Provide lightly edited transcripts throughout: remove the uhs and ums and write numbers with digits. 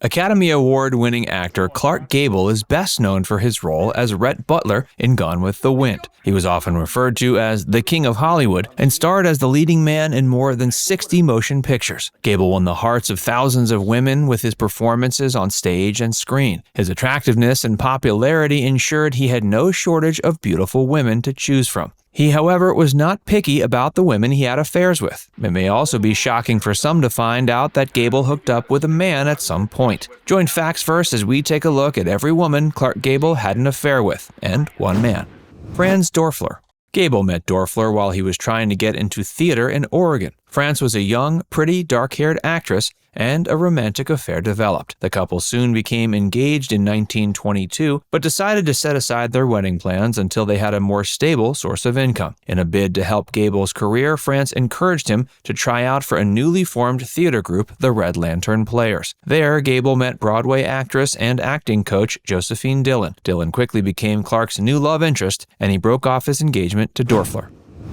Academy Award-winning actor Clark Gable is best known for his role as Rhett Butler in Gone with the Wind. He was often referred to as the King of Hollywood and starred as the leading man in more than 60 motion pictures. Gable won the hearts of thousands of women with his performances on stage and screen. His attractiveness and popularity ensured he had no shortage of beautiful women to choose from. He, however, was not picky about the women he had affairs with. It may also be shocking for some to find out that Gable hooked up with a man at some point. Join Facts First as we take a look at every woman Clark Gable had an affair with, and one man. Franz Dorfler. Gable met Dorfler while he was trying to get into theater in Oregon. Franz was a young, pretty, dark-haired actress, and a romantic affair developed. The couple soon became engaged in 1922, but decided to set aside their wedding plans until they had a more stable source of income. In a bid to help Gable's career, Franz encouraged him to try out for a newly formed theater group, the Red Lantern Players. There, Gable met Broadway actress and acting coach Josephine Dillon. Dillon quickly became Clark's new love interest, and he broke off his engagement to Dorfler.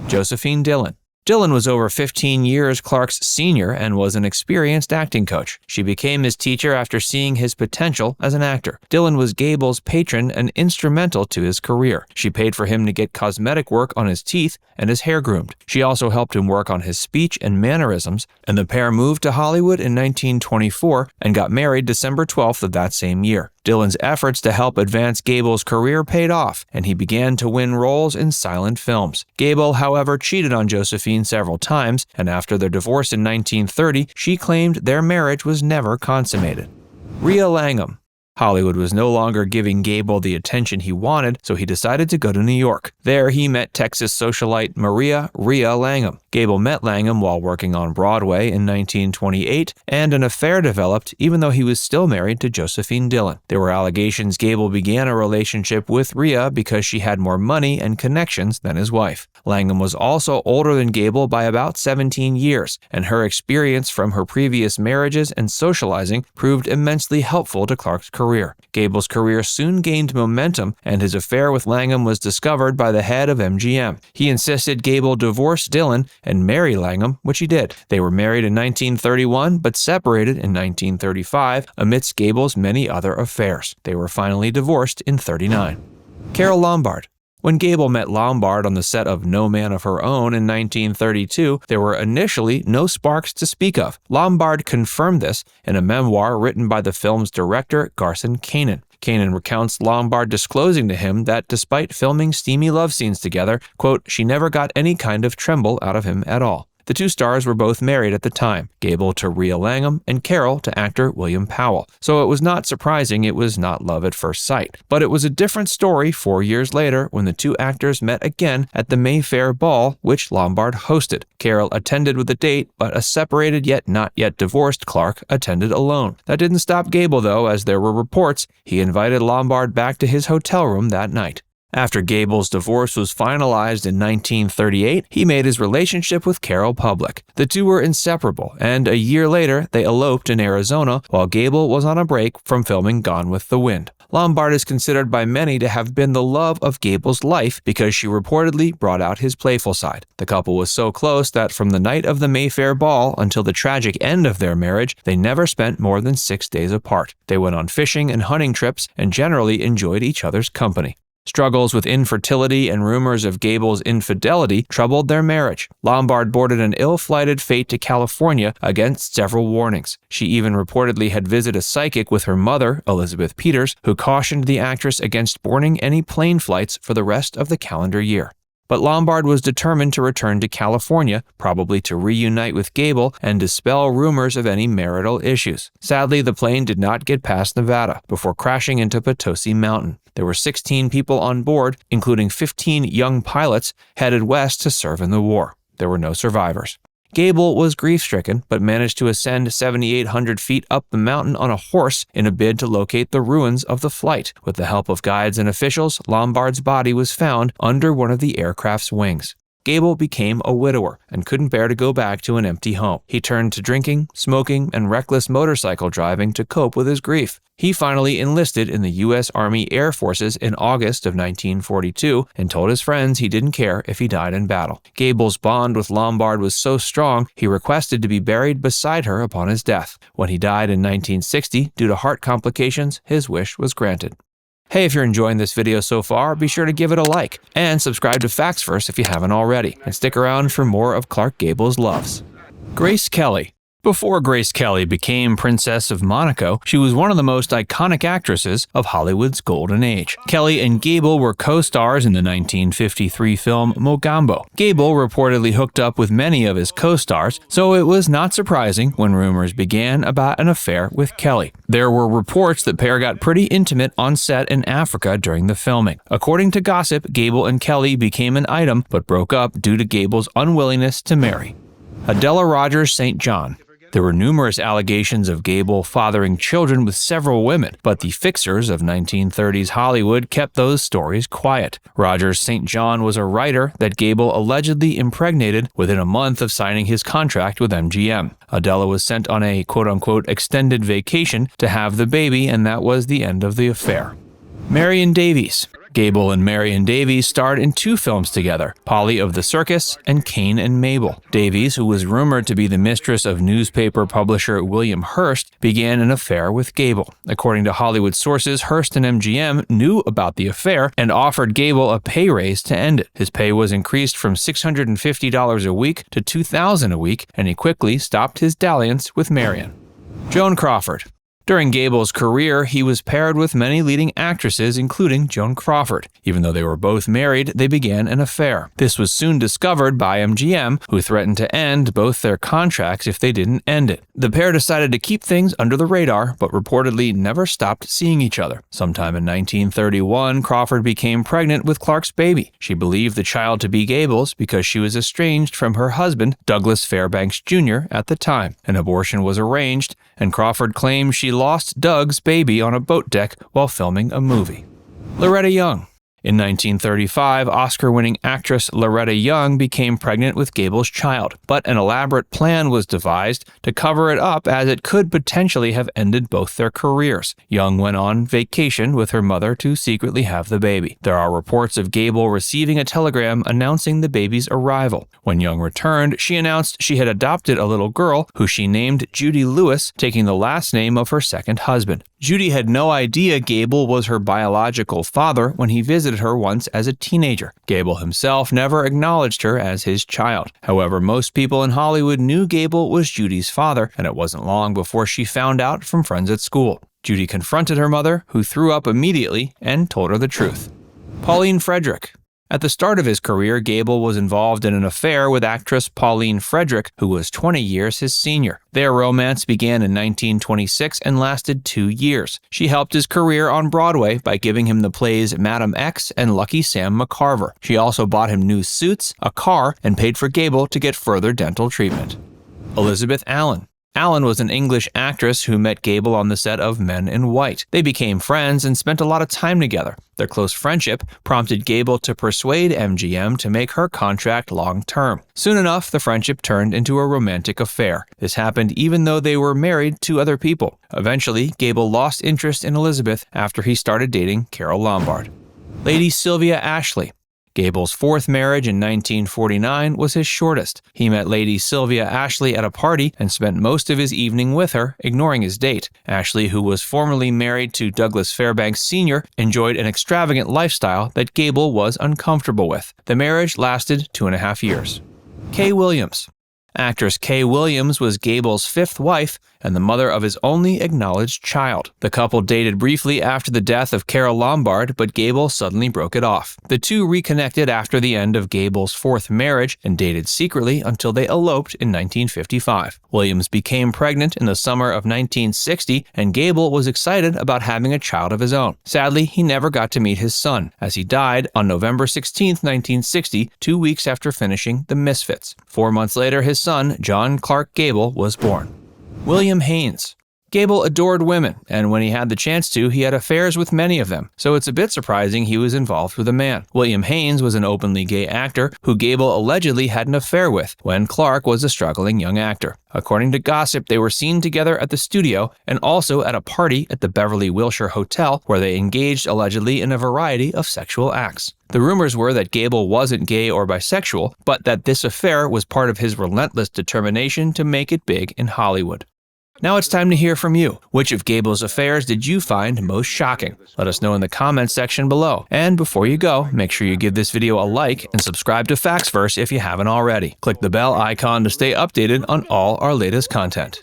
Josephine Dillon. Dillon was over 15 years Clark's senior and was an experienced acting coach. She became his teacher after seeing his potential as an actor. Dillon was Gable's patron and instrumental to his career. She paid for him to get cosmetic work on his teeth and his hair groomed. She also helped him work on his speech and mannerisms, and the pair moved to Hollywood in 1924 and got married December 12th of that same year. Dillon's efforts to help advance Gable's career paid off, and he began to win roles in silent films. Gable, however, cheated on Josephine several times, and after their divorce in 1930, she claimed their marriage was never consummated. Ria Langham. Hollywood was no longer giving Gable the attention he wanted, so he decided to go to New York. There, he met Texas socialite Ria Langham. Gable met Langham while working on Broadway in 1928, and an affair developed even though he was still married to Josephine Dillon. There were allegations Gable began a relationship with Ria because she had more money and connections than his wife. Langham was also older than Gable by about 17 years, and her experience from her previous marriages and socializing proved immensely helpful to Clark's career. Gable's career soon gained momentum, and his affair with Langham was discovered by the head of MGM. He insisted Gable divorce Dillon and marry Langham, which he did. They were married in 1931, but separated in 1935 amidst Gable's many other affairs. They were finally divorced in 1939. Carole Lombard. When Gable met Lombard on the set of No Man of Her Own in 1932, there were initially no sparks to speak of. Lombard confirmed this in a memoir written by the film's director, Garson Kanin. Kanin recounts Lombard disclosing to him that despite filming steamy love scenes together, quote, she never got any kind of tremble out of him at all. The two stars were both married at the time, Gable to Ria Langham and Carole to actor William Powell. So it was not surprising it was not love at first sight. But it was a different story 4 years later when the two actors met again at the Mayfair Ball, which Lombard hosted. Carole attended with a date, but a separated yet not yet divorced Clark attended alone. That didn't stop Gable though, as there were reports he invited Lombard back to his hotel room that night. After Gable's divorce was finalized in 1938, he made his relationship with Carole public. The two were inseparable, and a year later, they eloped in Arizona while Gable was on a break from filming Gone with the Wind. Lombard is considered by many to have been the love of Gable's life because she reportedly brought out his playful side. The couple was so close that from the night of the Mayfair Ball until the tragic end of their marriage, they never spent more than 6 days apart. They went on fishing and hunting trips and generally enjoyed each other's company. Struggles with infertility and rumors of Gable's infidelity troubled their marriage. Lombard boarded an ill-fated fate to California against several warnings. She even reportedly had visited a psychic with her mother, Elizabeth Peters, who cautioned the actress against boarding any plane flights for the rest of the calendar year. But Lombard was determined to return to California, probably to reunite with Gable and dispel rumors of any marital issues. Sadly, the plane did not get past Nevada before crashing into Potosi Mountain. There were 16 people on board, including 15 young pilots headed west to serve in the war. There were no survivors. Gable was grief-stricken, but managed to ascend 7,800 feet up the mountain on a horse in a bid to locate the ruins of the flight. With the help of guides and officials, Lombard's body was found under one of the aircraft's wings. Gable became a widower and couldn't bear to go back to an empty home. He turned to drinking, smoking, and reckless motorcycle driving to cope with his grief. He finally enlisted in the U.S. Army Air Forces in August of 1942 and told his friends he didn't care if he died in battle. Gable's bond with Lombard was so strong, he requested to be buried beside her upon his death. When he died in 1960 due to heart complications, his wish was granted. Hey, if you're enjoying this video so far, be sure to give it a like and subscribe to Facts First if you haven't already, and stick around for more of Clark Gable's loves. Grace Kelly. Before Grace Kelly became Princess of Monaco, she was one of the most iconic actresses of Hollywood's golden age. Kelly and Gable were co-stars in the 1953 film Mogambo. Gable reportedly hooked up with many of his co-stars, so it was not surprising when rumors began about an affair with Kelly. There were reports that pair got pretty intimate on set in Africa during the filming. According to gossip, Gable and Kelly became an item but broke up due to Gable's unwillingness to marry. Adela Rogers St. John. There were numerous allegations of Gable fathering children with several women, but the fixers of 1930s Hollywood kept those stories quiet. Rogers St. John was a writer that Gable allegedly impregnated within a month of signing his contract with MGM. Adela was sent on a quote-unquote extended vacation to have the baby, and that was the end of the affair. Marion Davies. Gable and Marion Davies starred in 2 films together, Polly of the Circus and Cain and Mabel. Davies, who was rumored to be the mistress of newspaper publisher William Hearst, began an affair with Gable. According to Hollywood sources, Hearst and MGM knew about the affair and offered Gable a pay raise to end it. His pay was increased from $650 a week to $2,000 a week, and he quickly stopped his dalliance with Marion. Joan Crawford. During Gable's career, he was paired with many leading actresses, including Joan Crawford. Even though they were both married, they began an affair. This was soon discovered by MGM, who threatened to end both their contracts if they didn't end it. The pair decided to keep things under the radar, but reportedly never stopped seeing each other. Sometime in 1931, Crawford became pregnant with Clark's baby. She believed the child to be Gable's because she was estranged from her husband, Douglas Fairbanks Jr., at the time. An abortion was arranged, and Crawford claimed she lost Doug's baby on a boat deck while filming a movie. Loretta Young. In 1935, Oscar-winning actress Loretta Young became pregnant with Gable's child, but an elaborate plan was devised to cover it up as it could potentially have ended both their careers. Young went on vacation with her mother to secretly have the baby. There are reports of Gable receiving a telegram announcing the baby's arrival. When Young returned, she announced she had adopted a little girl who she named Judy Lewis, taking the last name of her second husband. Judy had no idea Gable was her biological father when he visited her once as a teenager. Gable himself never acknowledged her as his child. However, most people in Hollywood knew Gable was Judy's father, and it wasn't long before she found out from friends at school. Judy confronted her mother, who threw up immediately and told her the truth. Pauline Frederick. At the start of his career, Gable was involved in an affair with actress Pauline Frederick, who was 20 years his senior. Their romance began in 1926 and lasted 2 years. She helped his career on Broadway by giving him the plays Madam X and Lucky Sam McCarver. She also bought him new suits, a car, and paid for Gable to get further dental treatment. Elizabeth Allan. Allan was an English actress who met Gable on the set of Men in White. They became friends and spent a lot of time together. Their close friendship prompted Gable to persuade MGM to make her contract long-term. Soon enough, the friendship turned into a romantic affair. This happened even though they were married to other people. Eventually, Gable lost interest in Elizabeth after he started dating Carole Lombard. Lady Sylvia Ashley. Gable's 4th marriage in 1949 was his shortest. He met Lady Sylvia Ashley at a party and spent most of his evening with her, ignoring his date. Ashley, who was formerly married to Douglas Fairbanks Sr., enjoyed an extravagant lifestyle that Gable was uncomfortable with. The marriage lasted 2.5 years. Kay Williams. Actress Kay Williams was Gable's 5th wife and the mother of his only acknowledged child. The couple dated briefly after the death of Carole Lombard, but Gable suddenly broke it off. The two reconnected after the end of Gable's 4th marriage and dated secretly until they eloped in 1955. Williams became pregnant in the summer of 1960, and Gable was excited about having a child of his own. Sadly, he never got to meet his son, as he died on November 16, 1960, 2 weeks after finishing The Misfits. 4 months later, his son, John Clark Gable, was born. William Haines. Gable adored women, and when he had the chance to, he had affairs with many of them, so it's a bit surprising he was involved with a man. William Haines was an openly gay actor who Gable allegedly had an affair with when Clark was a struggling young actor. According to gossip, they were seen together at the studio and also at a party at the Beverly Wilshire Hotel where they engaged allegedly in a variety of sexual acts. The rumors were that Gable wasn't gay or bisexual, but that this affair was part of his relentless determination to make it big in Hollywood. Now it's time to hear from you. Which of Gable's affairs did you find most shocking? Let us know in the comments section below. And before you go, make sure you give this video a like and subscribe to Factsverse if you haven't already. Click the bell icon to stay updated on all our latest content.